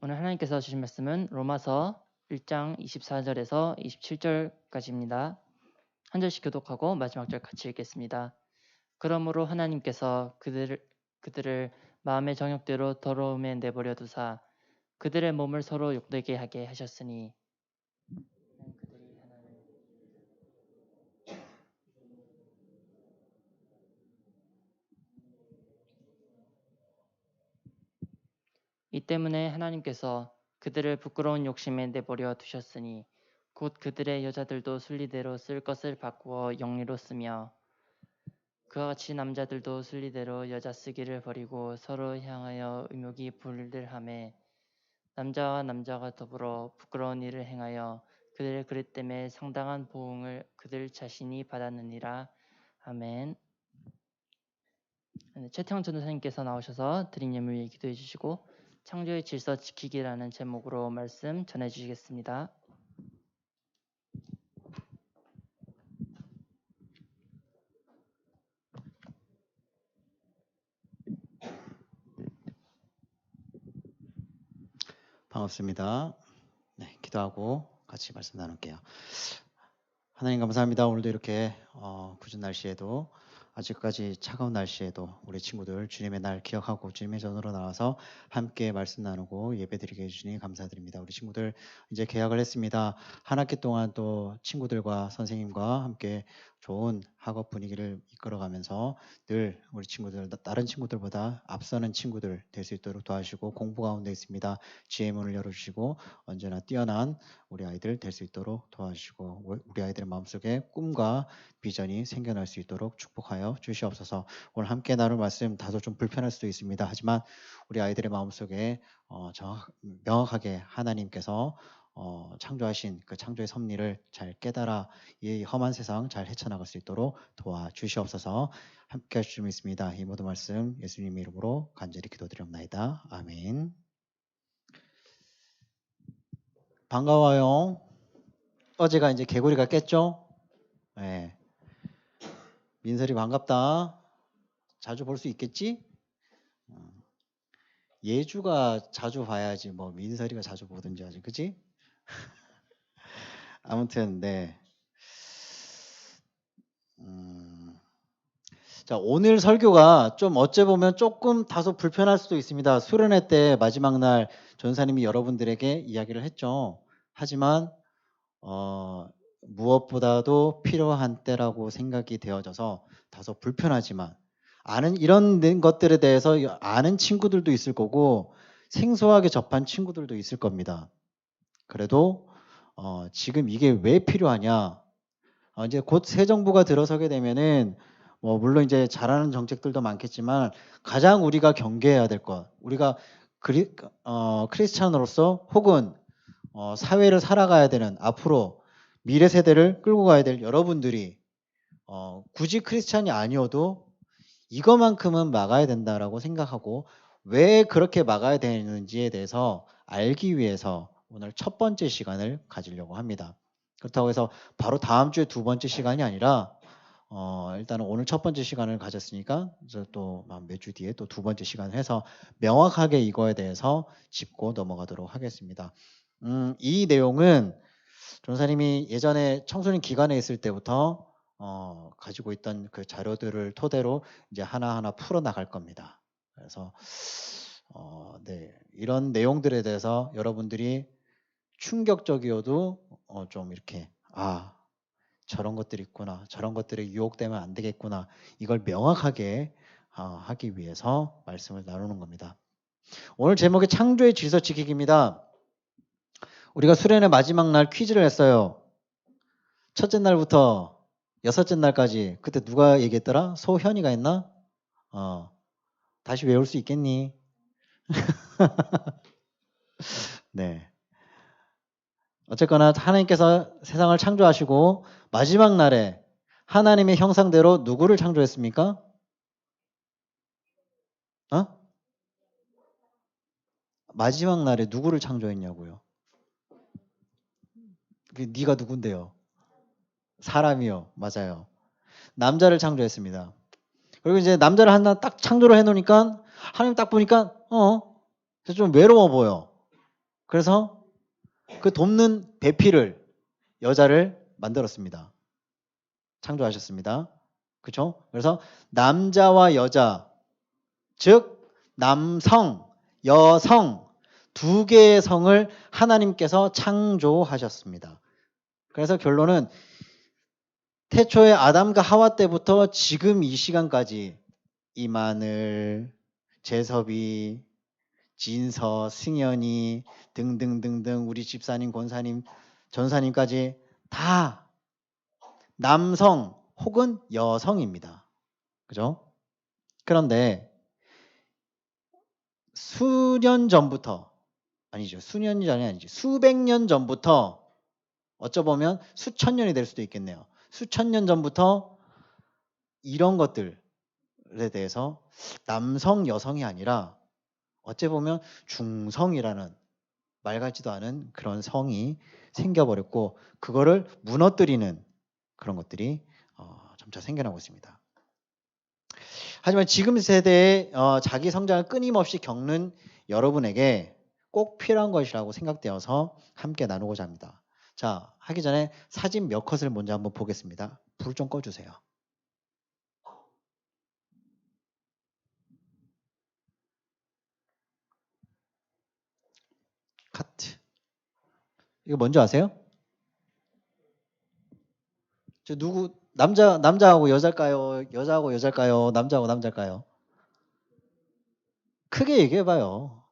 오늘 하나님께서 주신 말씀은 로마서 1장 24절에서 27절까지입니다. 한 절씩 교독하고 마지막 절 같이 읽겠습니다. 그러므로 하나님께서 그들을 마음의 정욕대로 더러움에 내버려 두사 그들의 몸을 서로 욕되게 하게 하셨으니 이 때문에 하나님께서 그들을 부끄러운 욕심에 내버려 두셨으니 곧 그들의 여자들도 순리대로 쓸 것을 바꾸어 영리로 쓰며 그와 같이 남자들도 순리대로 여자 쓰기를 버리고 서로 향하여 의욕이 불들하매 남자와 남자가 더불어 부끄러운 일을 행하여 그들의 그릇 때문에 상당한 보응을 그들 자신이 받았느니라. 아멘. 최태형 전도사님께서 나오셔서 드린 예물 위해 기도해 주시고 창조의 질서 지키기라는 제목으로 말씀 전해 주시겠습니다. 반갑습니다. 네, 기도하고 같이 말씀 나눌게요. 하나님 감사합니다. 오늘도 이렇게 궂은 날씨에도 아직까지 차가운 날씨에도 우리 친구들 주님의 날 기억하고 주님의 전으로 나와서 함께 말씀 나누고 예배드리게 해주시니 감사드립니다. 우리 친구들 이제 개학을 했습니다. 한 학기 동안 또 친구들과 선생님과 함께 좋은 학업 분위기를 이끌어가면서 늘 우리 친구들 다른 친구들보다 앞서는 친구들 될 수 있도록 도와주시고 공부 가운데 있습니다. 지혜의 문을 열어주시고 언제나 뛰어난 우리 아이들 될 수 있도록 도와주시고 우리 아이들의 마음속에 꿈과 비전이 생겨날 수 있도록 축복하여 주시옵소서. 오늘 함께 나눌 말씀 다소 좀 불편할 수도 있습니다. 하지만 우리 아이들의 마음속에 명확하게 하나님께서 창조하신 그 창조의 섭리를 잘 깨달아 이 험한 세상 잘 헤쳐나갈 수 있도록 도와주시옵소서. 함께 하실 줄 믿습니다. 이 모든 말씀 예수님 이름으로 간절히 기도드립니다. 아멘. 반가워요. 어제가 이제 개구리가 깼죠? 네. 민설이 반갑다. 자주 볼 수 있겠지? 예주가 자주 봐야지 뭐 민설이가 자주 보든지 하지, 그치? 아무튼 네. 자, 오늘 설교가 좀 어째 보면 조금 다소 불편할 수도 있습니다. 수련회 때 마지막 날 전사님이 여러분들에게 이야기를 했죠. 하지만 무엇보다도 필요한 때라고 생각이 되어져서 다소 불편하지만 이런 것들에 대해서 아는 친구들도 있을 거고 생소하게 접한 친구들도 있을 겁니다. 그래도 지금 이게 왜 필요하냐? 이제 곧 새 정부가 들어서게 되면은 물론 이제 잘하는 정책들도 많겠지만 가장 우리가 경계해야 될 것, 우리가 크리스찬으로서 혹은 사회를 살아가야 되는 앞으로 미래 세대를 끌고 가야 될 여러분들이 굳이 크리스찬이 아니어도 이거만큼은 막아야 된다라고 생각하고 왜 그렇게 막아야 되는지에 대해서 알기 위해서 오늘 첫 번째 시간을 가지려고 합니다. 그렇다고 해서 바로 다음 주에 두 번째 시간이 아니라 일단은 오늘 첫 번째 시간을 가졌으니까 이제 또 몇 주 뒤에 또 두 번째 시간을 해서 명확하게 이거에 대해서 짚고 넘어가도록 하겠습니다. 이 내용은 전사님이 예전에 청소년 기관에 있을 때부터 가지고 있던 그 자료들을 토대로 이제 하나하나 풀어나갈 겁니다. 그래서 네, 이런 내용들에 대해서 여러분들이 충격적이어도 좀 이렇게 저런 것들이 있구나, 저런 것들에 유혹되면 안 되겠구나, 이걸 명확하게 하기 위해서 말씀을 나누는 겁니다. 오늘 제목이 창조의 질서 지키기입니다. 우리가 수련의 마지막 날 퀴즈를 했어요. 첫째 날부터 여섯째 날까지. 그때 누가 얘기했더라? 소현이가 했나? 다시 외울 수 있겠니? 네. 어쨌거나 하나님께서 세상을 창조하시고 마지막 날에 하나님의 형상대로 누구를 창조했습니까? 마지막 날에 누구를 창조했냐고요? 네가 누군데요? 사람이요. 맞아요. 남자를 창조했습니다. 그리고 이제 남자를 하나 딱 창조를 해놓으니까 하나님 딱 보니까 좀 외로워 보여. 그래서 그 돕는 배필을 여자를 만들었습니다. 창조하셨습니다. 그렇죠? 그래서 남자와 여자, 즉 남성, 여성 두 개의 성을 하나님께서 창조하셨습니다. 그래서 결론은 태초에 아담과 하와 때부터 지금 이 시간까지 이마늘, 재섭이, 진서, 승연이 등등등등 우리 집사님, 권사님, 전사님까지 다 남성 혹은 여성입니다. 그죠? 그런데 수년 전부터 아니죠. 수년이 전이 아니지. 수백 년 전부터 어쩌보면 수천 년이 될 수도 있겠네요. 수천 년 전부터 이런 것들에 대해서 남성, 여성이 아니라 어찌 보면 중성이라는 말 같지도 않은 그런 성이 생겨버렸고 그거를 무너뜨리는 그런 것들이 점차 생겨나고 있습니다. 하지만 지금 세대의 자기 성장을 끊임없이 겪는 여러분에게 꼭 필요한 것이라고 생각되어서 함께 나누고자 합니다. 자, 하기 전에 사진 몇 컷을 먼저 한번 보겠습니다. 불 좀 꺼주세요. 카트. 이거 뭔지 아세요? 저 누구 남자하고 여자일까요? 여자하고 여자일까요? 남자하고 남자일까요? 크게 얘기해봐요.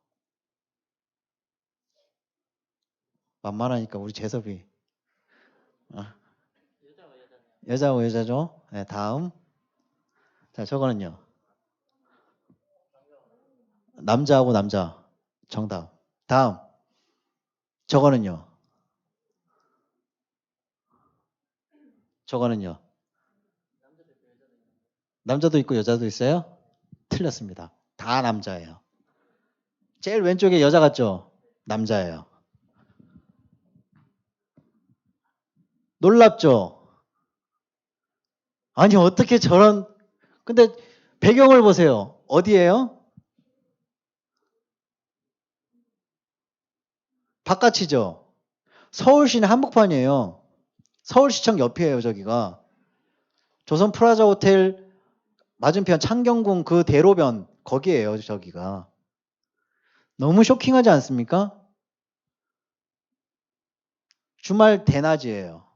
만만하니까 우리 재섭이. 여자하고 여자죠. 네, 다음. 자, 저거는요. 남자하고 남자. 정답. 다음. 저거는요. 저거는요. 남자도 있고 여자도 있어요? 틀렸습니다. 다 남자예요. 제일 왼쪽에 여자 같죠? 남자예요. 놀랍죠? 아니 어떻게 저런 근데 배경을 보세요. 어디예요? 바깥이죠. 서울시내 한복판이에요. 서울시청 옆이에요. 저기가. 조선 프라자 호텔 맞은편 창경궁 그 대로변 거기에요. 저기가. 너무 쇼킹하지 않습니까? 주말 대낮이에요.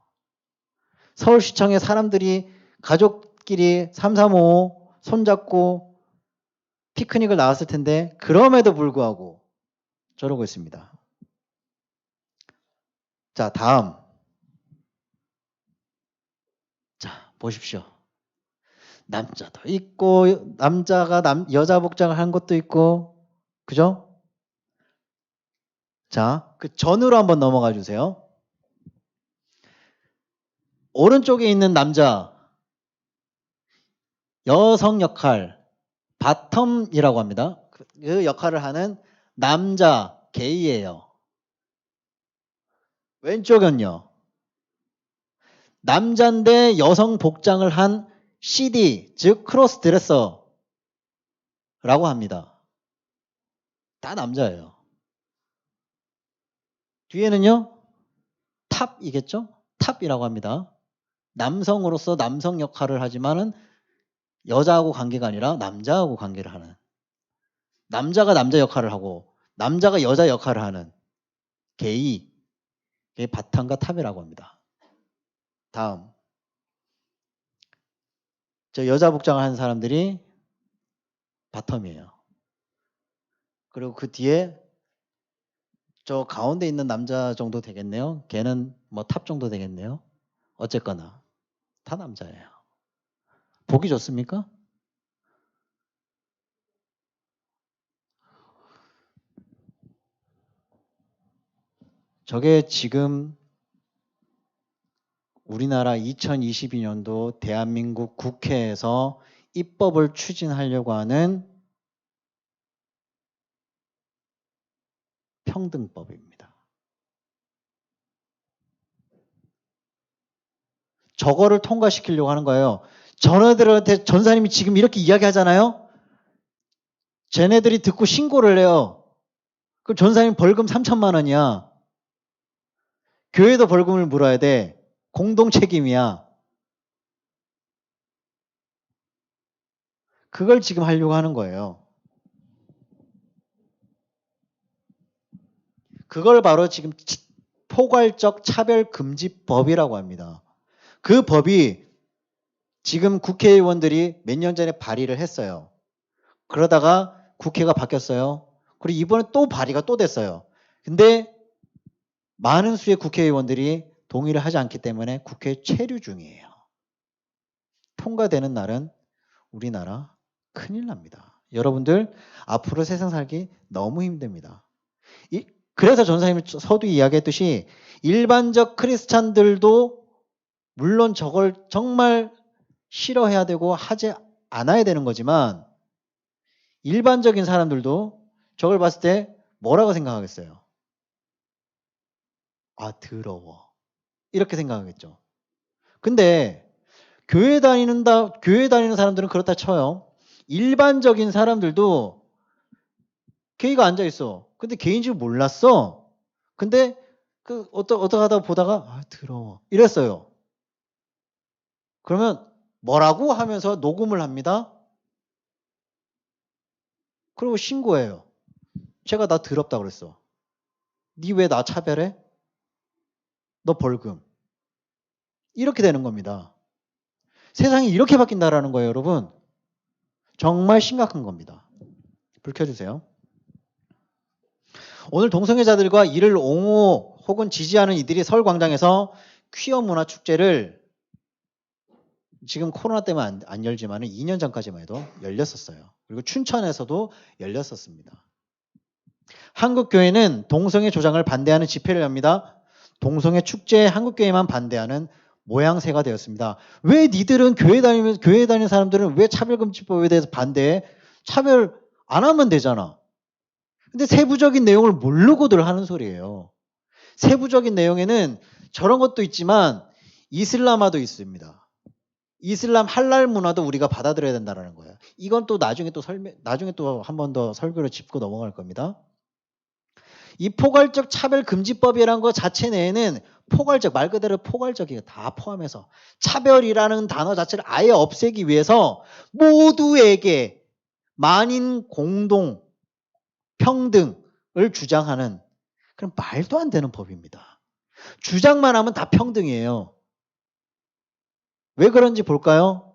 서울시청에 사람들이 가족끼리 335 손잡고 피크닉을 나왔을 텐데 그럼에도 불구하고 저러고 있습니다. 자, 다음. 자, 보십시오. 남자도 있고 남자가 여자 복장을 한 것도 있고 그죠? 자, 그 전으로 한번 넘어가 주세요. 오른쪽에 있는 남자 여성 역할 바텀이라고 합니다. 그 역할을 하는 남자 게이예요. 왼쪽은요. 남자인데 여성 복장을 한 CD 즉 크로스 드레서라고 합니다. 다 남자예요. 뒤에는요. 탑이겠죠? 탑이라고 합니다. 남성으로서 남성 역할을 하지만은 여자하고 관계가 아니라 남자하고 관계를 하는 남자가 남자 역할을 하고 남자가 여자 역할을 하는 게이 그게 바탕과 탑이라고 합니다. 다음 저 여자 복장을 하는 사람들이 바텀이에요. 그리고 그 뒤에 저 가운데 있는 남자 정도 되겠네요. 걔는 뭐 탑 정도 되겠네요. 어쨌거나 다 남자예요. 보기 좋습니까? 저게 지금 우리나라 2022년도 대한민국 국회에서 입법을 추진하려고 하는 평등법입니다. 저거를 통과시키려고 하는 거예요. 전애들한테 전사님이 지금 이렇게 이야기하잖아요. 쟤네들이 듣고 신고를 해요. 그 전사님 벌금 3천만 원이야. 교회도 벌금을 물어야 돼. 공동 책임이야. 그걸 지금 하려고 하는 거예요. 그걸 바로 지금 포괄적 차별금지법이라고 합니다. 그 법이 지금 국회의원들이 몇 년 전에 발의를 했어요. 그러다가 국회가 바뀌었어요. 그리고 이번에 또 발의가 또 됐어요. 근데 많은 수의 국회의원들이 동의를 하지 않기 때문에 국회에 체류 중이에요. 통과되는 날은 우리나라 큰일 납니다. 여러분들 앞으로 세상 살기 너무 힘듭니다. 그래서 전사님이 서두 이야기했듯이 일반적 크리스찬들도 물론 저걸 정말 싫어해야 되고 하지 않아야 되는 거지만 일반적인 사람들도 저걸 봤을 때 뭐라고 생각하겠어요? 아, 더러워. 이렇게 생각하겠죠. 근데 교회 다니는 사람들은 그렇다 쳐요. 일반적인 사람들도 개이가 앉아 있어. 근데 개인 줄 몰랐어. 근데 어떻게 하다 보다가 아, 더러워. 이랬어요. 그러면 뭐라고 하면서 녹음을 합니다. 그리고 신고해요. 제가 나 더럽다 그랬어. 니 왜 나 차별해? 너 벌금. 이렇게 되는 겁니다. 세상이 이렇게 바뀐다라는 거예요, 여러분. 정말 심각한 겁니다. 불 켜주세요. 오늘 동성애자들과 이를 옹호 혹은 지지하는 이들이 서울 광장에서 퀴어 문화 축제를 지금 코로나 때문에 안 열지만 2년 전까지만 해도 열렸었어요. 그리고 춘천에서도 열렸었습니다. 한국교회는 동성애 조장을 반대하는 집회를 엽니다. 동성애 축제에 한국교회만 반대하는 모양새가 되었습니다. 왜 니들은 교회 다니는 사람들은 왜 차별금지법에 대해서 반대해? 차별 안 하면 되잖아. 근데 세부적인 내용을 모르고들 하는 소리예요. 세부적인 내용에는 저런 것도 있지만 이슬람화도 있습니다. 이슬람 할랄 문화도 우리가 받아들여야 된다는 거예요. 이건 또 나중에 또 한 번 더 설교를 짚고 넘어갈 겁니다. 이 포괄적 차별금지법이라는 것 자체 내에는 포괄적, 말 그대로 포괄적이에요. 다 포함해서. 차별이라는 단어 자체를 아예 없애기 위해서 모두에게 만인 공동 평등을 주장하는 그런 말도 안 되는 법입니다. 주장만 하면 다 평등이에요. 왜 그런지 볼까요?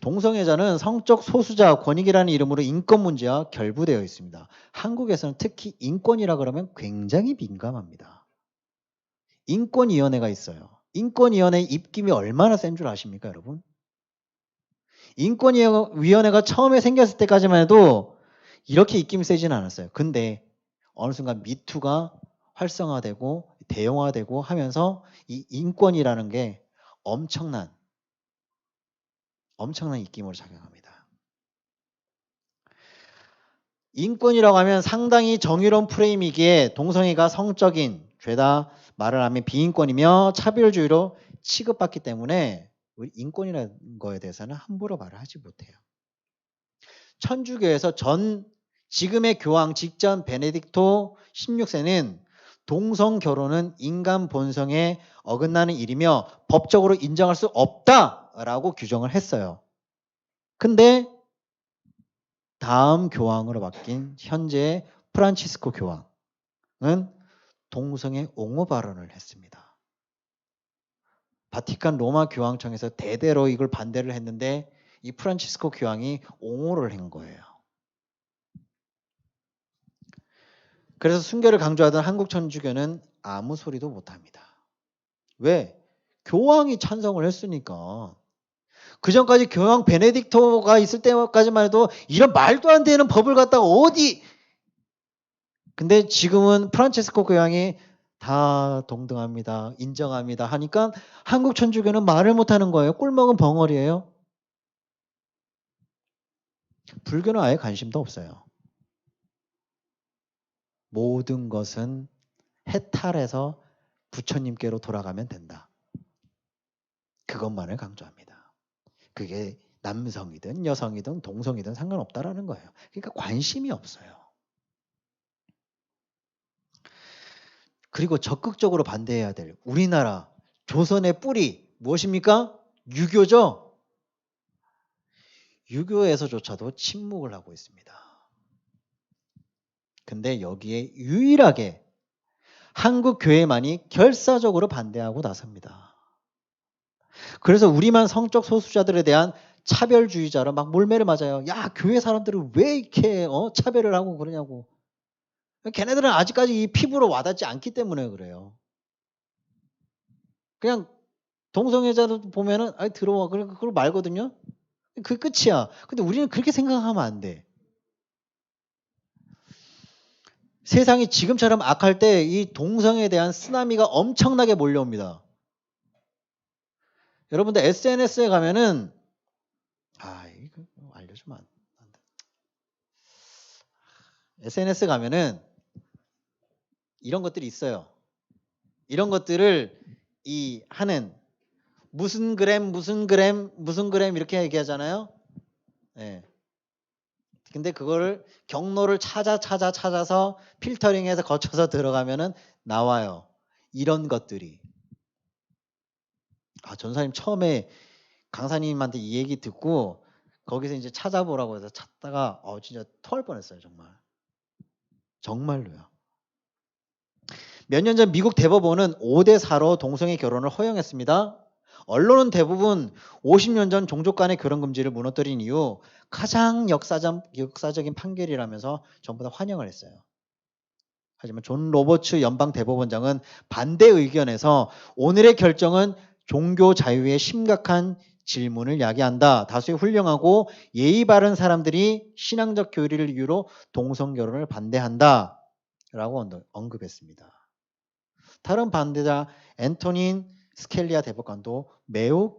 동성애자는 성적 소수자 권익이라는 이름으로 인권 문제와 결부되어 있습니다. 한국에서는 특히 인권이라 그러면 굉장히 민감합니다. 인권위원회가 있어요. 인권위원회 입김이 얼마나 센 줄 아십니까, 여러분? 인권위원회가 처음에 생겼을 때까지만 해도 이렇게 입김이 세지는 않았어요. 근데 어느 순간 미투가 활성화되고 대형화되고 하면서 이 인권이라는 게 엄청난 입김으로 작용합니다. 인권이라고 하면 상당히 정의로운 프레임이기에 동성애가 성적인 죄다 말을 하면 비인권이며 차별주의로 취급받기 때문에 우리 인권이라는 거에 대해서는 함부로 말을 하지 못해요. 천주교에서 지금의 교황 직전 베네딕토 16세는 동성 결혼은 인간 본성에 어긋나는 일이며 법적으로 인정할 수 없다라고 규정을 했어요. 근데 다음 교황으로 바뀐 현재의 프란치스코 교황은 동성애 옹호 발언을 했습니다. 바티칸 로마 교황청에서 대대로 이걸 반대를 했는데 이 프란치스코 교황이 옹호를 한 거예요. 그래서 순교를 강조하던 한국 천주교는 아무 소리도 못합니다. 왜? 교황이 찬성을 했으니까. 그 전까지 교황 베네딕토가 있을 때까지만 해도 이런 말도 안 되는 법을 갖다가 어디. 근데 지금은 프란체스코 교황이 다 동등합니다. 인정합니다. 하니까 한국 천주교는 말을 못하는 거예요. 꿀먹은 벙어리예요. 불교는 아예 관심도 없어요. 모든 것은 해탈해서 부처님께로 돌아가면 된다. 그것만을 강조합니다. 그게 남성이든 여성이든 동성이든 상관없다라는 거예요. 그러니까 관심이 없어요. 그리고 적극적으로 반대해야 될 우리나라 조선의 뿌리 무엇입니까? 유교죠. 유교에서조차도 침묵을 하고 있습니다. 근데 여기에 유일하게 한국 교회만이 결사적으로 반대하고 나섭니다. 그래서 우리만 성적 소수자들에 대한 차별주의자로 막 몰매를 맞아요. 야, 교회 사람들은 왜 이렇게 차별을 하고 그러냐고. 걔네들은 아직까지 이 피부로 와닿지 않기 때문에 그래요. 그냥 동성애자도 보면은 아이 들어와 그걸 말거든요. 그게 끝이야. 근데 우리는 그렇게 생각하면 안 돼. 세상이 지금처럼 악할 때 이 동성애에 대한 쓰나미가 엄청나게 몰려옵니다. 여러분들 SNS에 가면은 이거 알려주면 안 돼. SNS 가면은 이런 것들이 있어요. 이런 것들을 하는 무슨 그램 이렇게 얘기하잖아요. 네. 근데 그거를 경로를 찾아서 필터링해서 거쳐서 들어가면은 나와요. 이런 것들이. 전사님 처음에 강사님한테 이 얘기 듣고 거기서 이제 찾아보라고 해서 찾다가 진짜 토할 뻔했어요. 정말. 정말로요. 몇 년 전 미국 대법원은 5대4로 동성애 결혼을 허용했습니다. 언론은 대부분 50년 전 종족 간의 결혼 금지를 무너뜨린 이후 가장 역사적인 판결이라면서 전부 다 환영을 했어요. 하지만 존 로버츠 연방 대법원장은 반대 의견에서 오늘의 결정은 종교 자유에 심각한 질문을 야기한다. 다수의 훌륭하고 예의 바른 사람들이 신앙적 교리를 이유로 동성 결혼을 반대한다. 라고 언급했습니다. 다른 반대자 앤토닌 스켈리아 대법관도 매우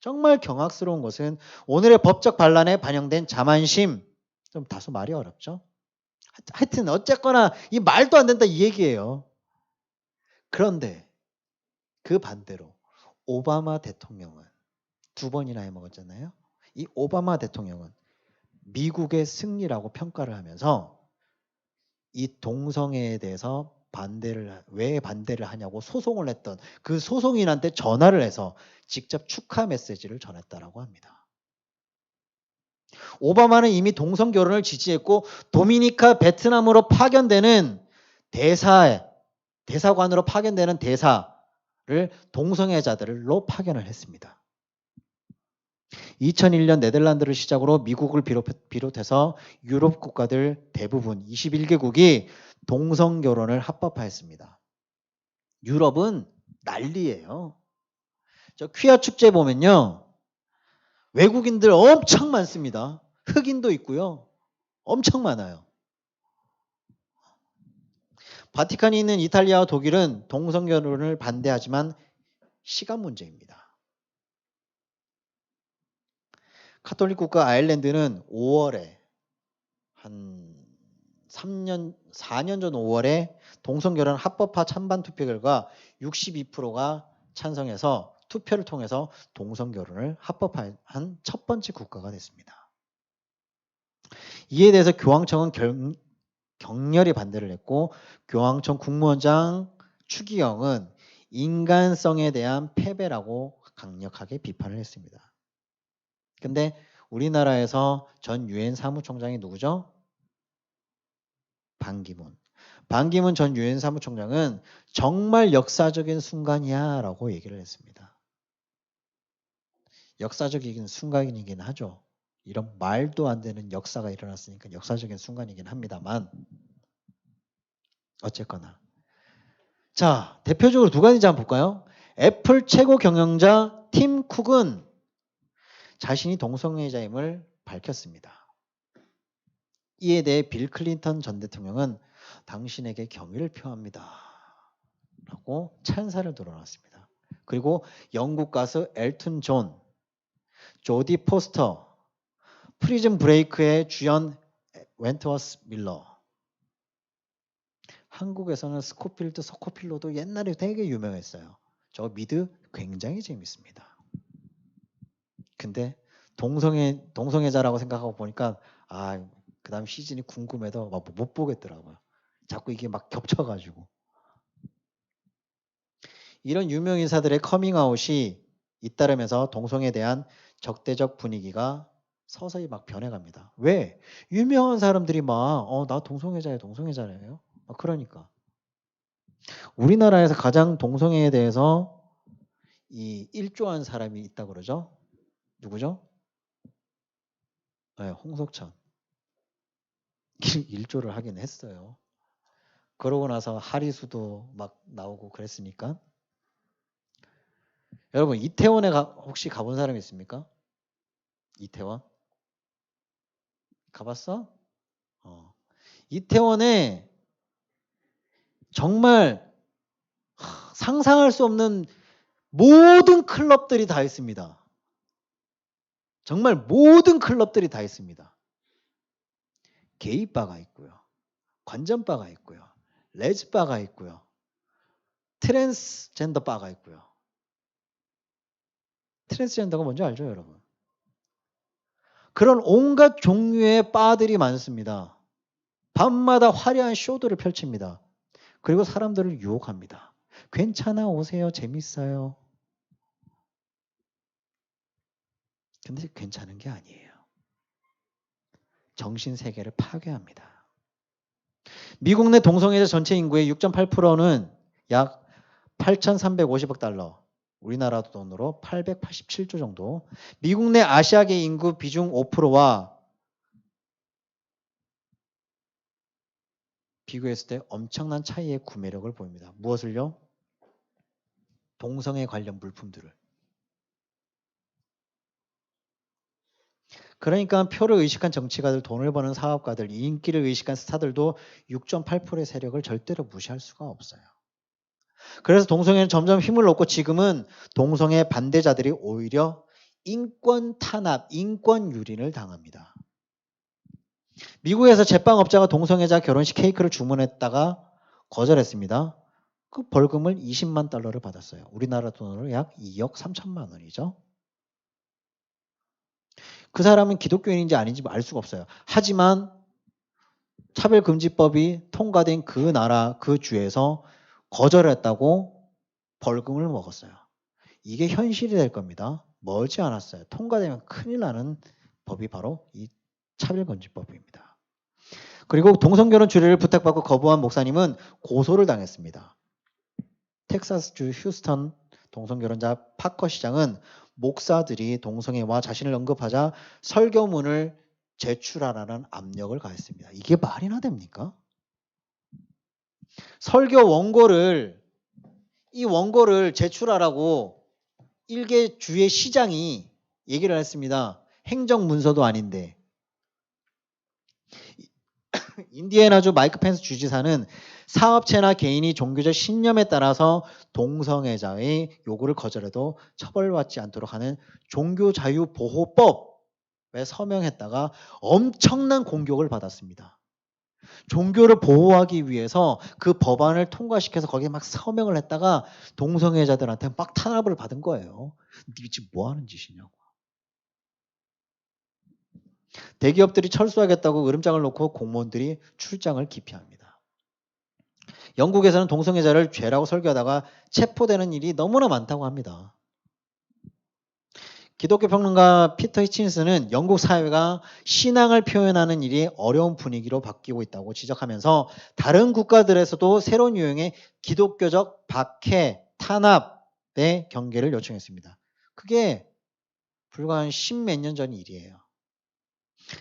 정말 경악스러운 것은 오늘의 법적 반란에 반영된 자만심, 좀 다소 말이 어렵죠. 하여튼 어쨌거나 이 말도 안 된다 이 얘기예요. 그런데 그 반대로 오바마 대통령은 2번이나 해먹었잖아요. 이 오바마 대통령은 미국의 승리라고 평가를 하면서 이 동성애에 대해서 왜 반대를 하냐고 소송을 했던 그 소송인한테 전화를 해서 직접 축하 메시지를 전했다라고 합니다. 오바마는 이미 동성 결혼을 지지했고 도미니카 베트남으로 파견되는 대사관으로 파견되는 대사를 동성애자들로 파견을 했습니다. 2001년 네덜란드를 시작으로 미국을 비롯해서 유럽 국가들 대부분 21개국이 동성 결혼을 합법화했습니다. 유럽은 난리예요. 저 퀴어 축제 보면요. 외국인들 엄청 많습니다. 흑인도 있고요. 엄청 많아요. 바티칸이 있는 이탈리아와 독일은 동성 결혼을 반대하지만 시간 문제입니다. 카톨릭 국가 아일랜드는 5월에 한 4년 전 5월에 동성결혼 합법화 찬반 투표 결과 62%가 찬성해서 투표를 통해서 동성결혼을 합법화한 첫 번째 국가가 됐습니다. 이에 대해서 교황청은 격렬히 반대를 했고 교황청 국무원장 추기경은 인간성에 대한 패배라고 강력하게 비판을 했습니다. 근데 우리나라에서 전 유엔 사무총장이 누구죠? 반기문 전 유엔 사무총장은 정말 역사적인 순간이야 라고 얘기를 했습니다. 역사적인 순간이긴 하죠. 이런 말도 안 되는 역사가 일어났으니까 역사적인 순간이긴 합니다만 어쨌거나 자 대표적으로 두 가지 한번 볼까요? 애플 최고 경영자 팀 쿡은 자신이 동성애자임을 밝혔습니다. 이에 대해 빌 클린턴 전 대통령은 당신에게 경의를 표합니다. 라고 찬사를 드러났습니다. 그리고 영국 가수 엘튼 존, 조디 포스터, 프리즌 브레이크의 주연 웬트워스 밀러, 한국에서는 서코필로도 옛날에 되게 유명했어요. 저 미드 굉장히 재밌습니다. 근데 동성애자라고 생각하고 보니까 그 다음 시즌이 궁금해도 못 보겠더라고요. 자꾸 이게 막 겹쳐가지고. 이런 유명 인사들의 커밍아웃이 잇따르면서 동성애에 대한 적대적 분위기가 서서히 막 변해갑니다. 왜? 유명한 사람들이 막 나 동성애자예요, 동성애자예요. 그러니까 우리나라에서 가장 동성애에 대해서 이 일조한 사람이 있다고 그러죠. 누구죠? 네, 홍석천. 일조를 하긴 했어요. 그러고 나서 하리수도 막 나오고 그랬으니까. 여러분 이태원에 혹시 가본 사람 있습니까? 이태원? 가봤어? 이태원에 정말 상상할 수 없는 모든 클럽들이 다 있습니다. 정말 모든 클럽들이 다 있습니다. 게이바가 있고요. 관전바가 있고요. 레즈바가 있고요. 트랜스젠더 바가 있고요. 트랜스젠더가 뭔지 알죠, 여러분? 그런 온갖 종류의 바들이 많습니다. 밤마다 화려한 쇼들을 펼칩니다. 그리고 사람들을 유혹합니다. 괜찮아, 오세요. 재밌어요. 근데 괜찮은 게 아니에요. 정신세계를 파괴합니다. 미국 내 동성애자 전체 인구의 6.8%는 약 8,350억 달러, 우리나라 돈으로 887조 정도, 미국 내 아시아계 인구 비중 5%와 비교했을 때 엄청난 차이의 구매력을 보입니다. 무엇을요? 동성애 관련 물품들을. 그러니까 표를 의식한 정치가들, 돈을 버는 사업가들, 인기를 의식한 스타들도 6.8%의 세력을 절대로 무시할 수가 없어요. 그래서 동성애는 점점 힘을 얻고 지금은 동성애 반대자들이 오히려 인권 탄압, 인권 유린을 당합니다. 미국에서 제빵업자가 동성애자 결혼식 케이크를 주문했다가 거절했습니다. 그 벌금을 20만 달러를 받았어요. 우리나라 돈으로 약 2억 3천만 원이죠. 그 사람은 기독교인인지 아닌지 알 수가 없어요. 하지만 차별금지법이 통과된 그 나라, 그 주에서 거절했다고 벌금을 먹었어요. 이게 현실이 될 겁니다. 멀지 않았어요. 통과되면 큰일 나는 법이 바로 이 차별금지법입니다. 그리고 동성결혼 주례를 부탁받고 거부한 목사님은 고소를 당했습니다. 텍사스주 휴스턴 동성결혼자 파커 시장은 목사들이 동성애와 자신을 언급하자 설교문을 제출하라는 압력을 가했습니다. 이게 말이나 됩니까? 설교 원고를 이 원고를 제출하라고 일개 주의 시장이 얘기를 했습니다. 행정문서도 아닌데. 인디애나주 마이크 펜스 주지사는 사업체나 개인이 종교적 신념에 따라서 동성애자의 요구를 거절해도 처벌받지 않도록 하는 종교자유보호법에 서명했다가 엄청난 공격을 받았습니다. 종교를 보호하기 위해서 그 법안을 통과시켜서 거기에 막 서명을 했다가 동성애자들한테 막 탄압을 받은 거예요. 니네 지금 뭐 하는 짓이냐고. 대기업들이 철수하겠다고 으름장을 놓고 공무원들이 출장을 기피합니다. 영국에서는 동성애자를 죄라고 설교하다가 체포되는 일이 너무나 많다고 합니다. 기독교 평론가 피터 히친스는 영국 사회가 신앙을 표현하는 일이 어려운 분위기로 바뀌고 있다고 지적하면서 다른 국가들에서도 새로운 유형의 기독교적 박해, 탄압의 경계를 요청했습니다. 그게 불과 한 10몇 년 전 일이에요.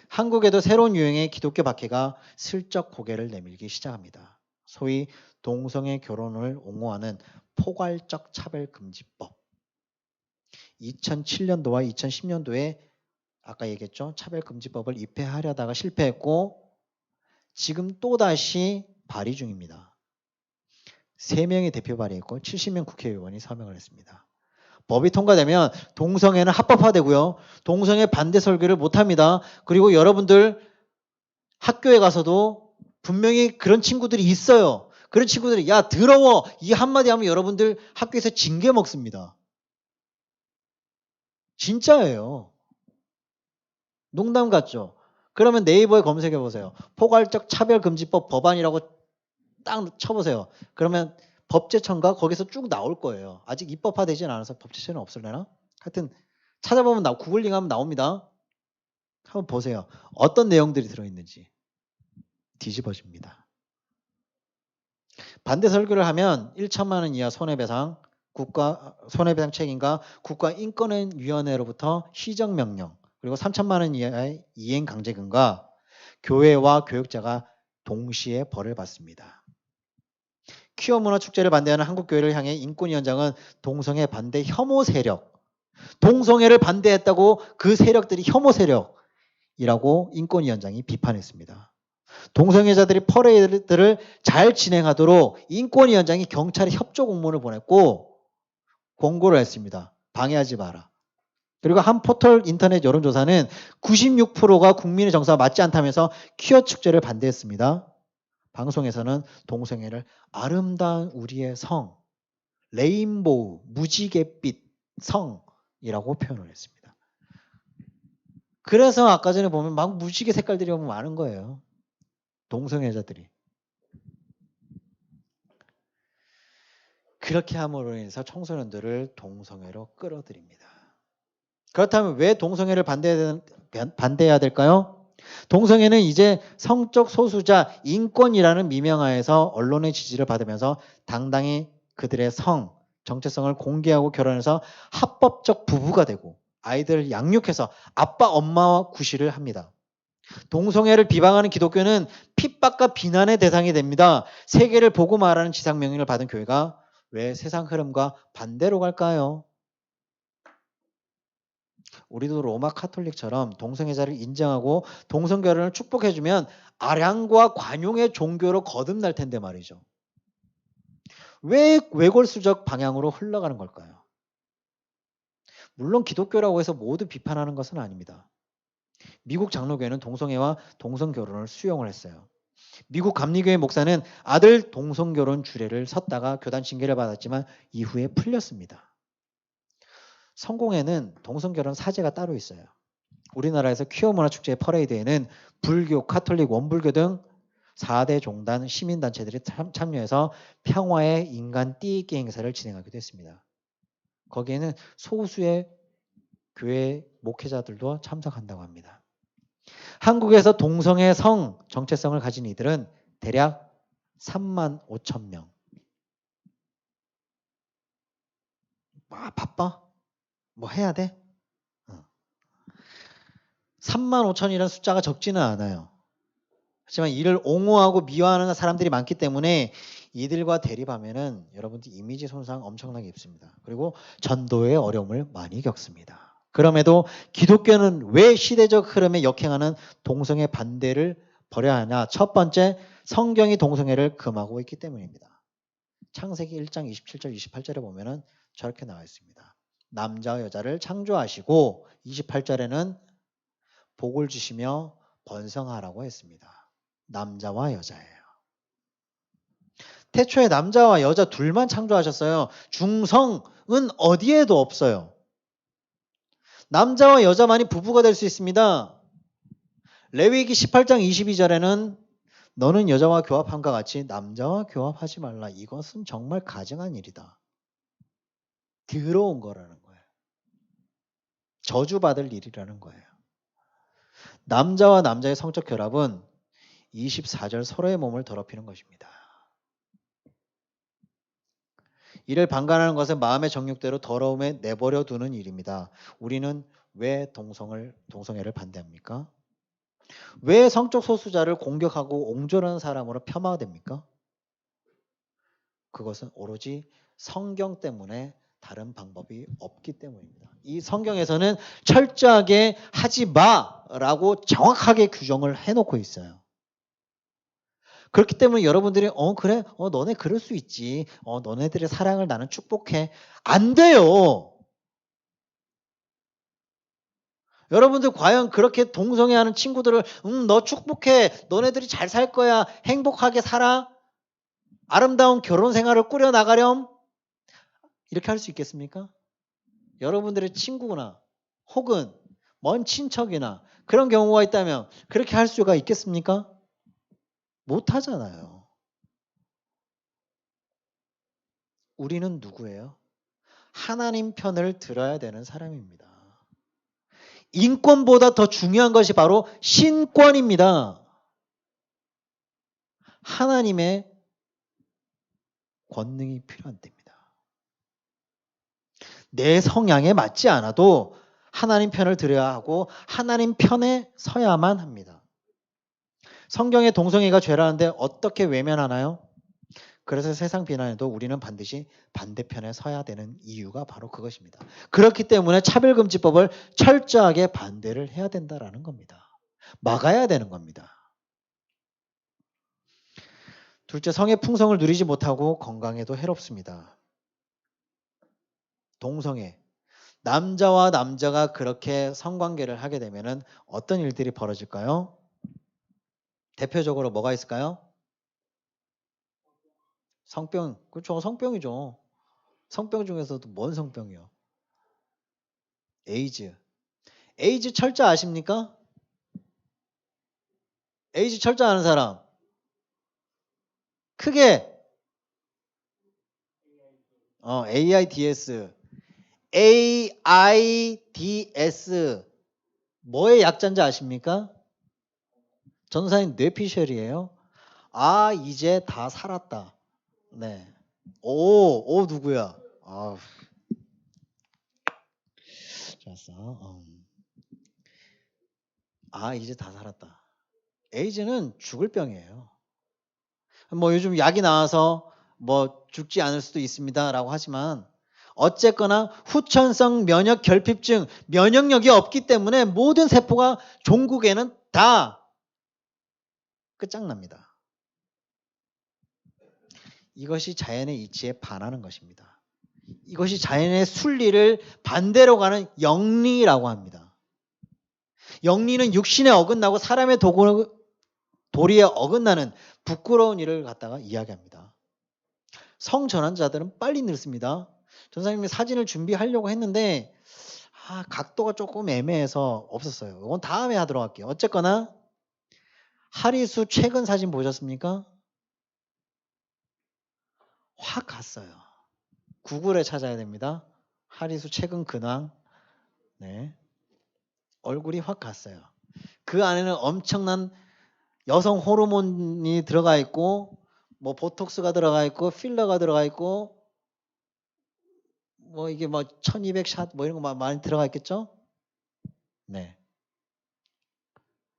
한국에도 새로운 유형의 기독교 박해가 슬쩍 고개를 내밀기 시작합니다. 소위 동성애 결혼을 옹호하는 포괄적 차별금지법. 2007년도와 2010년도에 아까 얘기했죠. 차별금지법을 입회하려다가 실패했고 지금 또다시 발의 중입니다. 3명이 대표 발의했고 70명 국회의원이 서명을 했습니다. 법이 통과되면 동성애는 합법화되고요. 동성애 반대 설교를 못합니다. 그리고 여러분들 학교에 가서도 분명히 그런 친구들이 있어요. 그런 친구들이 야 더러워 이 한마디 하면 여러분들 학교에서 징계 먹습니다. 진짜예요. 농담 같죠? 그러면 네이버에 검색해 보세요. 포괄적 차별금지법 법안이라고 딱 쳐보세요. 그러면 법제처인가 거기서 쭉 나올 거예요. 아직 입법화되진 않아서 법제처는 없을래나? 하여튼 찾아보면 구글링하면 나옵니다. 한번 보세요. 어떤 내용들이 들어있는지. 뒤집어집니다. 반대 설교를 하면 1천만 원 이하 손해배상, 손해배상 책임과 국가인권위원회로부터 시정명령, 그리고 3천만 원 이하의 이행강제금과 교회와 교육자가 동시에 벌을 받습니다. 퀴어 문화 축제를 반대하는 한국교회를 향해 인권위원장은 동성애 반대 혐오 세력, 동성애를 반대했다고 그 세력들이 혐오 세력이라고 인권위원장이 비판했습니다. 동성애자들이 퍼레이드를 잘 진행하도록 인권위원장이 경찰에 협조 공문을 보냈고 권고를 했습니다. 방해하지 마라. 그리고 한 포털 인터넷 여론조사는 96%가 국민의 정서와 맞지 않다면서 퀴어 축제를 반대했습니다. 방송에서는 동성애를 아름다운 우리의 성, 레인보우, 무지갯빛 성이라고 표현을 했습니다. 그래서 아까 전에 보면 막 무지개 색깔들이 너무 많은 거예요. 동성애자들이. 그렇게 함으로 인해서 청소년들을 동성애로 끌어들입니다. 그렇다면 왜 동성애를 반대해야 될까요? 동성애는 이제 성적 소수자 인권이라는 미명하에서 언론의 지지를 받으면서 당당히 그들의 정체성을 공개하고 결혼해서 합법적 부부가 되고 아이들을 양육해서 아빠 엄마와 구실을 합니다. 동성애를 비방하는 기독교는 핍박과 비난의 대상이 됩니다. 세계를 보고 말하는 지상명령을 받은 교회가 왜 세상 흐름과 반대로 갈까요? 우리도 로마 카톨릭처럼 동성애자를 인정하고 동성결혼을 축복해주면 아량과 관용의 종교로 거듭날 텐데 말이죠. 왜 외골수적 방향으로 흘러가는 걸까요? 물론 기독교라고 해서 모두 비판하는 것은 아닙니다. 미국 장로교회는 동성애와 동성결혼을 수용을 했어요. 미국 감리교회 목사는 아들 동성결혼 주례를 섰다가 교단 징계를 받았지만 이후에 풀렸습니다. 성공회는 동성결혼 사제가 따로 있어요. 우리나라에서 퀴어 문화 축제 퍼레이드에는 불교, 카톨릭, 원불교 등 4대 종단 시민단체들이 참여해서 평화의 인간 띠입기 행사를 진행하기도 했습니다. 거기에는 소수의 교회 목회자들도 참석한다고 합니다. 한국에서 동성애 성 정체성을 가진 이들은 대략 3만 5천 명. 바빠? 뭐 해야 돼? 3만 5천이라는 숫자가 적지는 않아요. 하지만 이를 옹호하고 미화하는 사람들이 많기 때문에 이들과 대립하면은 여러분들 이미지 손상 엄청나게 입습니다. 그리고 전도의 어려움을 많이 겪습니다. 그럼에도 기독교는 왜 시대적 흐름에 역행하는 동성애 반대를 버려야 하냐? 첫 번째, 성경이 동성애를 금하고 있기 때문입니다. 창세기 1장 27절 28절에 보면은 저렇게 나와 있습니다. 남자와 여자를 창조하시고 28절에는 복을 주시며 번성하라고 했습니다. 남자와 여자예요. 태초에 남자와 여자 둘만 창조하셨어요. 중성은 어디에도 없어요. 남자와 여자만이 부부가 될 수 있습니다. 레위기 18장 22절에는 너는 여자와 교합함과 같이 남자와 교합하지 말라. 이것은 정말 가증한 일이다. 더러운 거라는 거예요. 저주받을 일이라는 거예요. 남자와 남자의 성적 결합은 24절 서로의 몸을 더럽히는 것입니다. 이를 방관하는 것은 마음의 정욕대로 더러움에 내버려 두는 일입니다. 우리는 왜 동성애를 반대합니까? 왜 성적 소수자를 공격하고 옹졸하는 사람으로 폄하됩니까? 그것은 오로지 성경 때문에 다른 방법이 없기 때문입니다. 이 성경에서는 철저하게 하지 마라고 정확하게 규정을 해놓고 있어요. 그렇기 때문에 여러분들이 그래? 너네 그럴 수 있지. 너네들의 사랑을 나는 축복해. 안 돼요. 여러분들 과연 그렇게 동성애하는 친구들을 너 축복해. 너네들이 잘 살 거야. 행복하게 살아. 아름다운 결혼 생활을 꾸려나가렴. 이렇게 할 수 있겠습니까? 여러분들의 친구나 혹은 먼 친척이나 그런 경우가 있다면 그렇게 할 수가 있겠습니까? 못 하잖아요. 우리는 누구예요? 하나님 편을 들어야 되는 사람입니다. 인권보다 더 중요한 것이 바로 신권입니다. 하나님의 권능이 필요한 때입니다. 내 성향에 맞지 않아도 하나님 편을 들어야 하고 하나님 편에 서야만 합니다. 성경에 동성애가 죄라는데 어떻게 외면하나요? 그래서 세상 비난에도 우리는 반드시 반대편에 서야 되는 이유가 바로 그것입니다. 그렇기 때문에 차별금지법을 철저하게 반대를 해야 된다라는 겁니다. 막아야 되는 겁니다. 둘째, 성의 풍성을 누리지 못하고 건강에도 해롭습니다. 동성애. 남자와 남자가 그렇게 성관계를 하게 되면 어떤 일들이 벌어질까요? 대표적으로 뭐가 있을까요? 성병. 그렇죠. 성병이죠. 성병 중에서도 뭔 성병이요? 에이즈. 에이즈 철자 아십니까? 에이즈 철자 아는 사람? 크게. AIDS. AIDS. 뭐의 약자인지 아십니까? 전사님 뇌피셜이에요. 아, 이제 다 살았다. 네. 오, 누구야? 아, 좋았어. 아, 이제 다 살았다. 에이즈는 죽을 병이에요. 뭐 요즘 약이 나와서 뭐 죽지 않을 수도 있습니다라고 하지만 어쨌거나 후천성 면역 결핍증, 면역력이 없기 때문에 모든 세포가 종국에는 다 끝장납니다. 이것이 자연의 이치에 반하는 것입니다. 이것이 자연의 순리를 반대로 가는 영리라고 합니다. 영리는 육신에 어긋나고 사람의 도리에 어긋나는 부끄러운 일을 갖다가 이야기합니다. 성전환자들은 빨리 늙습니다. 전사님이 사진을 준비하려고 했는데 각도가 조금 애매해서 없었어요. 이건 다음에 하도록 할게요. 어쨌거나 하리수 최근 사진 보셨습니까? 확 갔어요. 구글에 찾아야 됩니다. 하리수 최근 근황. 네. 얼굴이 확 갔어요. 그 안에는 엄청난 여성 호르몬이 들어가 있고 뭐 보톡스가 들어가 있고 필러가 들어가 있고 뭐 이게 뭐 1200샷 뭐 이런 거 많이 들어가 있겠죠? 네.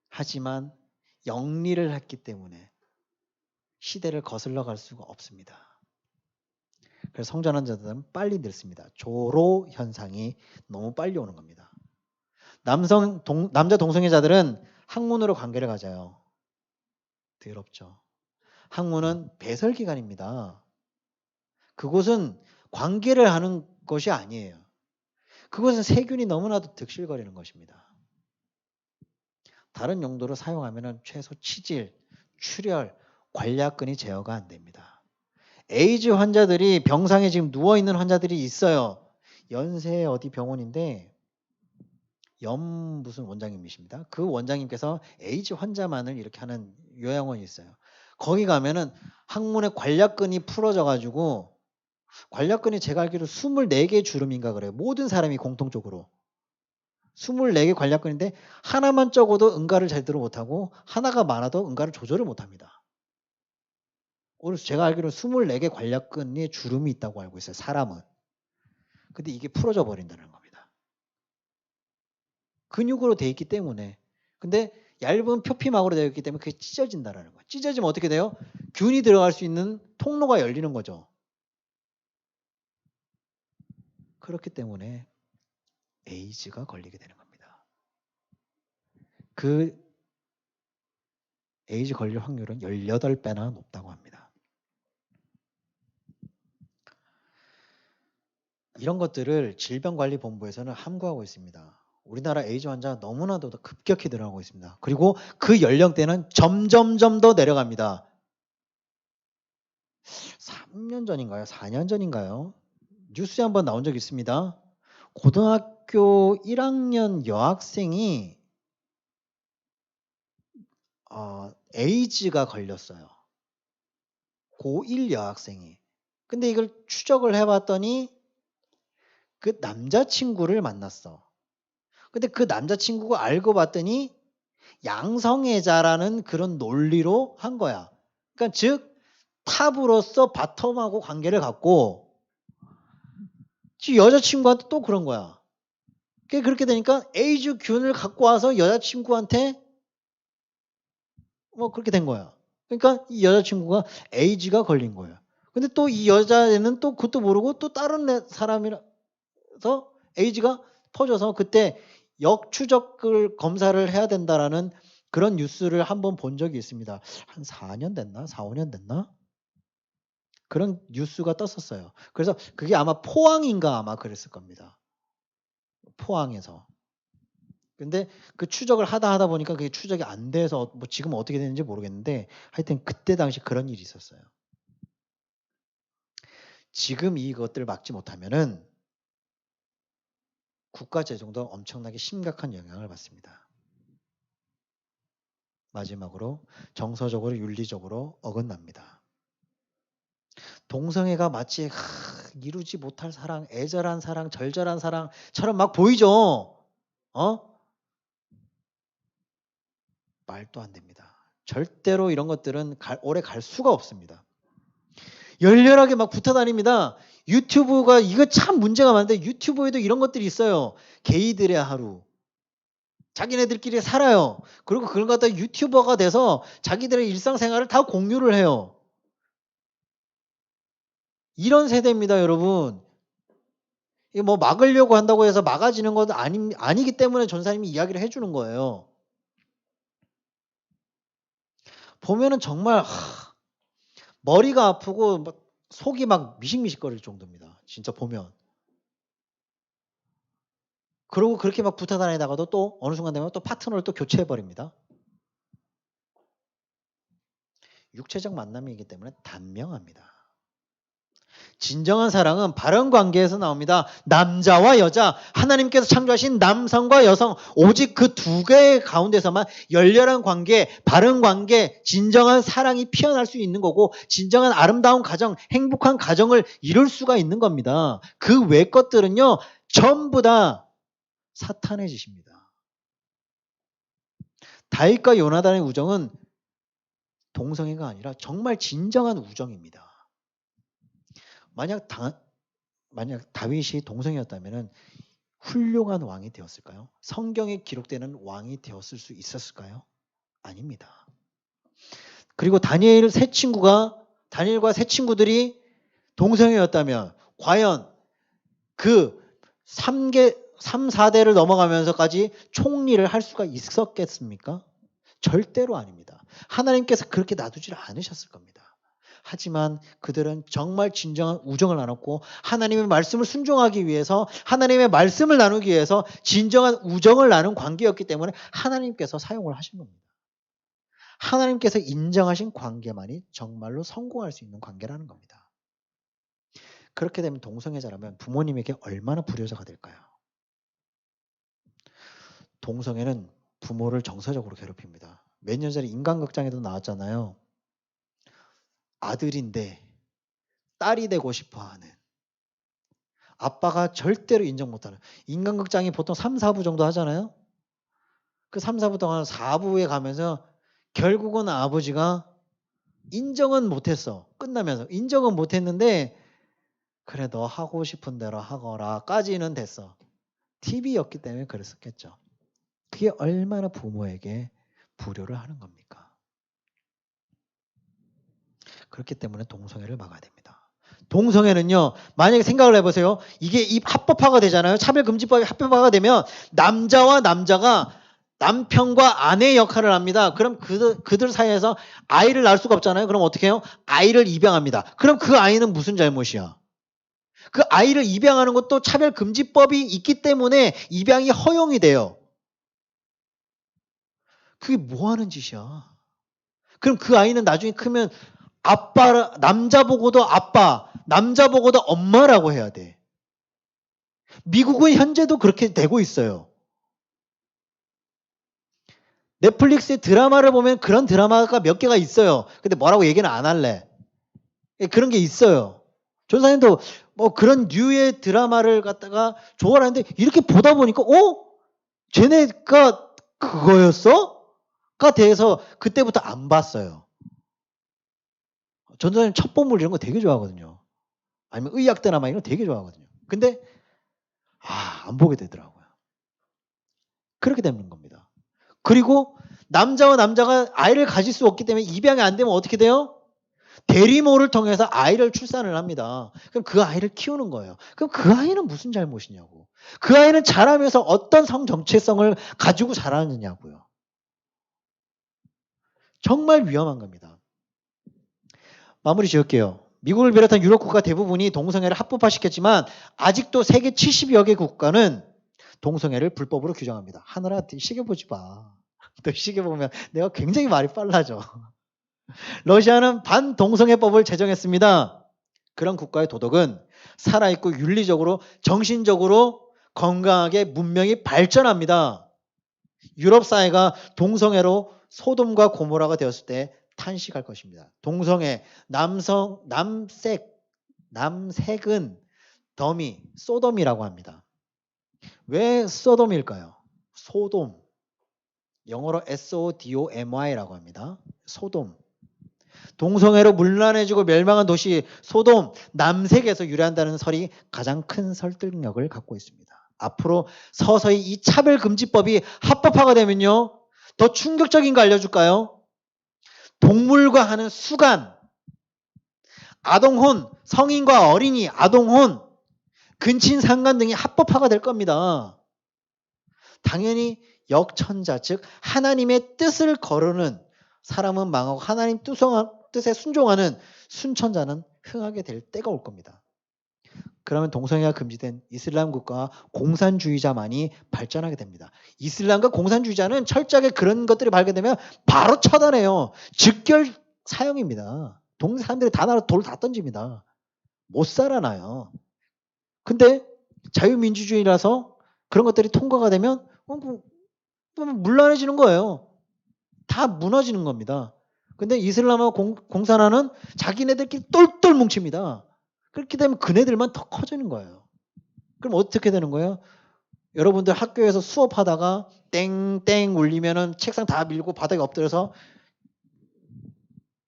하지만 영리를 했기 때문에 시대를 거슬러 갈 수가 없습니다. 그래서 성전환자들은 빨리 늙습니다. 조로 현상이 너무 빨리 오는 겁니다. 남자 동성애자들은 학문으로 관계를 가져요. 더럽죠. 학문은 배설기관입니다. 그곳은 관계를 하는 것이 아니에요. 그것은 세균이 너무나도 득실거리는 것입니다. 다른 용도로 사용하면 최소 치질, 출혈, 관략근이 제어가 안 됩니다. 에이즈 환자들이 병상에 지금 누워있는 환자들이 있어요. 연세 어디 병원인데 무슨 원장님이십니다. 그 원장님께서 에이즈 환자만을 이렇게 하는 요양원이 있어요. 거기 가면은 항문에 관략근이 풀어져 가지고 관략근이 제가 알기로 24개 주름인가 그래요. 모든 사람이 공통적으로 24개 관략근인데 하나만 적어도 응가를 제대로 못하고 하나가 많아도 응가를 조절을 못합니다. 그래서 제가 알기로 24개 관략근이 주름이 있다고 알고 있어요. 사람은. 근데 이게 풀어져 버린다는 겁니다. 근육으로 돼 있기 때문에. 근데 얇은 표피막으로 되어 있기 때문에 그게 찢어진다는 거예요. 찢어지면 어떻게 돼요? 균이 들어갈 수 있는 통로가 열리는 거죠. 그렇기 때문에 에이즈가 걸리게 되는 겁니다. 그 에이즈 걸릴 확률은 18배나 높다고 합니다. 이런 것들을 질병관리본부에서는 함구하고 있습니다. 우리나라 에이즈 환자 너무나도 급격히 늘어나고 있습니다. 그리고 그 연령대는 점점점 더 내려갑니다. 3년 전인가요? 4년 전인가요? 뉴스에 한번 나온 적이 있습니다. 고등학교 1학년 여학생이 에이즈가 걸렸어요. 고1 여학생이. 근데 이걸 추적을 해봤더니 그 남자친구를 만났어. 근데 그 남자친구가 알고 봤더니 양성애자라는 그런 논리로 한 거야. 그러니까 즉 탑으로서 바텀하고 관계를 갖고 여자친구한테 또 그런 거야. 그렇게 되니까 에이즈 균을 갖고 와서 여자친구한테 뭐 그렇게 된 거야. 그러니까 이 여자친구가 에이즈가 걸린 거야. 근데 또 이 여자애는 또 그것도 모르고 또 다른 사람이라서 에이즈가 퍼져서 그때 역추적을 검사를 해야 된다라는 그런 뉴스를 한번 본 적이 있습니다. 한 4년 됐나? 4, 5년 됐나? 그런 뉴스가 떴었어요. 그래서 그게 아마 포항인가 아마 그랬을 겁니다. 포항에서. 근데 그 추적을 하다 보니까 그게 추적이 안 돼서 뭐 지금 어떻게 되는지 모르겠는데 하여튼 그때 당시 그런 일이 있었어요. 지금 이것들을 막지 못하면은 국가 재정도 엄청나게 심각한 영향을 받습니다. 마지막으로 정서적으로 윤리적으로 어긋납니다. 동성애가 마치 이루지 못할 사랑, 애절한 사랑, 절절한 사랑처럼 막 보이죠. 말도 안 됩니다. 절대로 이런 것들은 오래 갈 수가 없습니다. 열렬하게 막 붙어 다닙니다. 유튜브가 이거 참 문제가 많은데 유튜브에도 이런 것들이 있어요. 게이들의 하루. 자기네들끼리 살아요. 그리고 그걸 갖다 유튜버가 돼서 자기들의 일상생활을 다 공유를 해요. 이런 세대입니다, 여러분. 이게 뭐 막으려고 한다고 해서 막아지는 건 아니기 때문에 전사님이 이야기를 해주는 거예요. 보면은 정말 머리가 아프고 속이 막 미식미식거릴 정도입니다. 진짜 보면. 그리고 그렇게 막 붙어 다니다가도 또 어느 순간 되면 또 파트너를 또 교체해버립니다. 육체적 만남이기 때문에 단명합니다. 진정한 사랑은 바른 관계에서 나옵니다. 남자와 여자, 하나님께서 창조하신 남성과 여성, 오직 그 두 개의 가운데서만 열렬한 관계, 바른 관계, 진정한 사랑이 피어날 수 있는 거고 진정한 아름다운 가정, 행복한 가정을 이룰 수가 있는 겁니다. 그 외 것들은요, 전부 다 사탄의 짓입니다. 다윗과 요나단의 우정은 동성애가 아니라 정말 진정한 우정입니다. 만약 다윗이 동성이었다면 훌륭한 왕이 되었을까요? 성경에 기록되는 왕이 되었을 수 있었을까요? 아닙니다. 그리고 다니엘과 세 친구들이 동성이었다면 과연 그 3, 4대를 넘어가면서까지 총리를 할 수가 있었겠습니까? 절대로 아닙니다. 하나님께서 그렇게 놔두지를 않으셨을 겁니다. 하지만 그들은 정말 진정한 우정을 나눴고 하나님의 말씀을 순종하기 위해서 하나님의 말씀을 나누기 위해서 진정한 우정을 나눈 관계였기 때문에 하나님께서 사용을 하신 겁니다. 하나님께서 인정하신 관계만이 정말로 성공할 수 있는 관계라는 겁니다. 그렇게 되면 동성애자라면 부모님에게 얼마나 불효자가 될까요? 동성애는 부모를 정서적으로 괴롭힙니다. 몇 년 전에 인간극장에도 나왔잖아요. 아들인데 딸이 되고 싶어하는 아빠가 절대로 인정 못하는 인간극장이 보통 3, 4부 정도 하잖아요. 그 3, 4부 동안 4부에 가면서 결국은 아버지가 인정은 못했어. 끝나면서 인정은 못했는데 그래 너 하고 싶은 대로 하거라 까지는 됐어. TV였기 때문에 그랬었겠죠. 그게 얼마나 부모에게 불효를 하는 겁니까? 그렇기 때문에 동성애를 막아야 됩니다. 동성애는요. 만약에 생각을 해보세요. 이게 합법화가 되잖아요. 차별금지법이 합법화가 되면 남자와 남자가 남편과 아내의 역할을 합니다. 그럼 그들 사이에서 아이를 낳을 수가 없잖아요. 그럼 어떻게 해요? 아이를 입양합니다. 그럼 그 아이는 무슨 잘못이야? 그 아이를 입양하는 것도 차별금지법이 있기 때문에 입양이 허용이 돼요. 그게 뭐 하는 짓이야? 그럼 그 아이는 나중에 크면 남자 보고도 아빠, 남자 보고도 엄마라고 해야 돼. 미국은 현재도 그렇게 되고 있어요. 넷플릭스의 드라마를 보면 그런 드라마가 몇 개가 있어요. 근데 뭐라고 얘기는 안 할래. 그런 게 있어요. 전사님도 뭐 그런 류의 드라마를 갖다가 좋아하는데 이렇게 보다 보니까 쟤네가 그거였어? 가 대해서 그때부터 안 봤어요. 전사님 첩보물 이런 거 되게 좋아하거든요. 아니면 의학 드라마 이런 거 되게 좋아하거든요. 근데 안 보게 되더라고요. 그렇게 되는 겁니다. 그리고 남자와 남자가 아이를 가질 수 없기 때문에 입양이 안 되면 어떻게 돼요? 대리모를 통해서 아이를 출산을 합니다. 그럼 그 아이를 키우는 거예요. 그럼 그 아이는 무슨 잘못이냐고. 그 아이는 자라면서 어떤 성 정체성을 가지고 자라느냐고요. 정말 위험한 겁니다. 마무리 지을게요. 미국을 비롯한 유럽 국가 대부분이 동성애를 합법화시켰지만 아직도 세계 70여 개 국가는 동성애를 불법으로 규정합니다. 하늘아, 시계 보지 마. 너 시계 보면 내가 굉장히 말이 빨라져. 러시아는 반동성애법을 제정했습니다. 그런 국가의 도덕은 살아있고 윤리적으로 정신적으로 건강하게 문명이 발전합니다. 유럽 사회가 동성애로 소돔과 고모라가 되었을 때 탄식할 것입니다. 동성애, 남색은 더미, 소돔이라고 합니다. 왜 소돔일까요? 소돔, 영어로 SODOMY라고 합니다. 소돔. 동성애로 문란해지고 멸망한 도시 소돔, 남색에서 유래한다는 설이 가장 큰 설득력을 갖고 있습니다. 앞으로 서서히 이 차별금지법이 합법화가 되면요. 더 충격적인 거 알려줄까요? 동물과 하는 수간, 아동혼, 성인과 어린이, 아동혼, 근친상간 등이 합법화가 될 겁니다. 당연히 역천자, 즉 하나님의 뜻을 거르는 사람은 망하고 하나님 뜻에 순종하는 순천자는 흥하게 될 때가 올 겁니다. 그러면 동성애가 금지된 이슬람 국가와 공산주의자만이 발전하게 됩니다. 이슬람과 공산주의자는 철저하게 그런 것들이 발견되면 바로 처단해요. 즉결 사형입니다. 사람들이 다 나라 돌 다 던집니다. 못 살아나요. 근데 자유민주주의라서 그런 것들이 통과가 되면 문란해지는 거예요. 다 무너지는 겁니다. 근데 이슬람과 공산화는 자기네들끼리 똘똘 뭉칩니다. 그렇게 되면 그네들만 더 커지는 거예요. 그럼 어떻게 되는 거예요? 여러분들 학교에서 수업하다가 땡땡 울리면은 책상 다 밀고 바닥에 엎드려서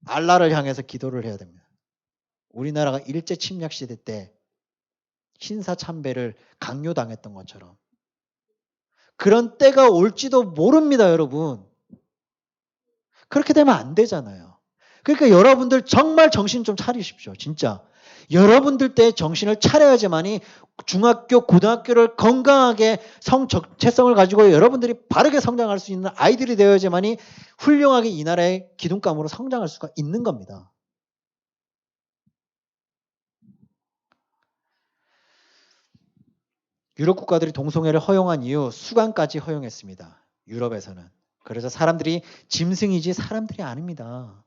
알라를 향해서 기도를 해야 됩니다. 우리나라가 일제 침략 시대 때 신사참배를 강요당했던 것처럼 그런 때가 올지도 모릅니다, 여러분. 그렇게 되면 안 되잖아요. 그러니까 여러분들 정말 정신 좀 차리십시오. 진짜. 여러분들 때 정신을 차려야지만이 중학교, 고등학교를 건강하게 성 정체성을 가지고 여러분들이 바르게 성장할 수 있는 아이들이 되어야지만이 훌륭하게 이 나라의 기둥감으로 성장할 수가 있는 겁니다. 유럽 국가들이 동성애를 허용한 이후 수간까지 허용했습니다. 유럽에서는. 그래서 사람들이 짐승이지 사람들이 아닙니다.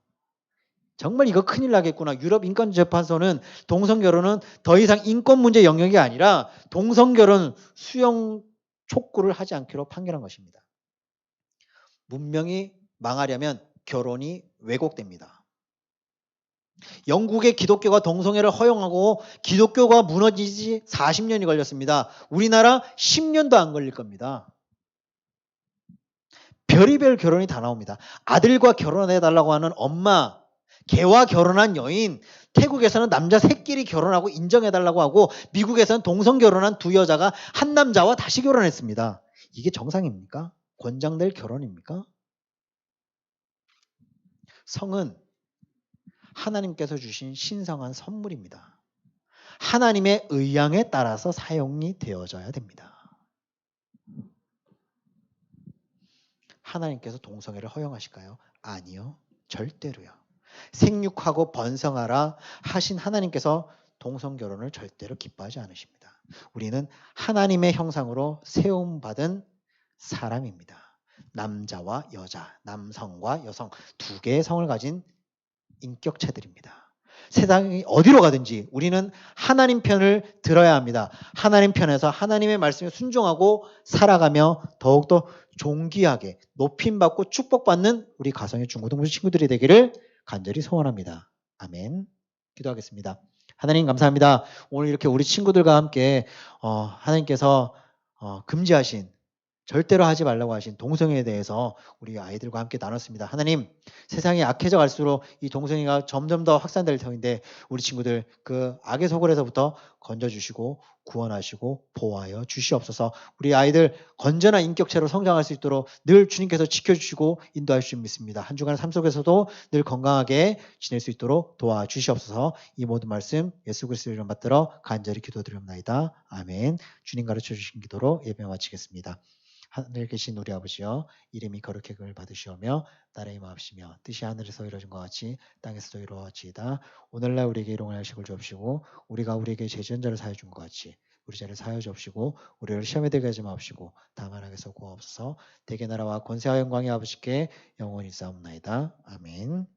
정말 이거 큰일 나겠구나. 유럽 인권재판소는 동성결혼은 더 이상 인권 문제 영역이 아니라 동성결혼 수용 촉구를 하지 않기로 판결한 것입니다. 문명이 망하려면 결혼이 왜곡됩니다. 영국의 기독교가 동성애를 허용하고 기독교가 무너지지 40년이 걸렸습니다. 우리나라 10년도 안 걸릴 겁니다. 별의별 결혼이 다 나옵니다. 아들과 결혼해달라고 하는 엄마, 개와 결혼한 여인, 태국에서는 남자 셋끼리 결혼하고 인정해달라고 하고 미국에서는 동성 결혼한 두 여자가 한 남자와 다시 결혼했습니다. 이게 정상입니까? 권장될 결혼입니까? 성은 하나님께서 주신 신성한 선물입니다. 하나님의 의향에 따라서 사용이 되어져야 됩니다. 하나님께서 동성애를 허용하실까요? 아니요. 절대로요. 생육하고 번성하라 하신 하나님께서 동성결혼을 절대로 기뻐하지 않으십니다. 우리는 하나님의 형상으로 세움받은 사람입니다. 남자와 여자, 남성과 여성 두 개의 성을 가진 인격체들입니다. 세상이 어디로 가든지 우리는 하나님 편을 들어야 합니다. 하나님 편에서 하나님의 말씀에 순종하고 살아가며 더욱더 존귀하게 높임받고 축복받는 우리 가정의 중고등부 친구들이 되기를 간절히 소원합니다. 아멘. 기도하겠습니다. 하나님 감사합니다. 오늘 이렇게 우리 친구들과 함께 하나님께서 금지하신 절대로 하지 말라고 하신 동성애에 대해서 우리 아이들과 함께 나눴습니다. 하나님, 세상이 악해져 갈수록 이 동성애가 점점 더 확산될 터인데 우리 친구들 그 악의 소굴에서부터 건져주시고 구원하시고 보호하여 주시옵소서. 우리 아이들 건전한 인격체로 성장할 수 있도록 늘 주님께서 지켜주시고 인도할 줄 믿습니다. 한 주간 삶 속에서도 늘 건강하게 지낼 수 있도록 도와주시옵소서. 이 모든 말씀 예수 그리스도의 이름 받들어 간절히 기도드립니다. 아멘. 주님 가르쳐 주신 기도로 예배 마치겠습니다. 하늘에 계신 우리 아버지여, 이름이 거룩히 여김을 받으시오며 나라의 마옵시며 뜻이 하늘에서 이루어진 것 같이 땅에서도 이루어지이다. 오늘날 우리에게 일용할 식을 주옵시고 우리가 우리에게 죄지은 자를 사하여 준 것 같이 우리 죄를 사하여 주옵시고 우리를 시험에 들게 하지 마옵시고 다만 악에서 구하옵소서. 대개 나라와 권세와 영광이 아버지께 영원히 있사옵나이다. 아멘.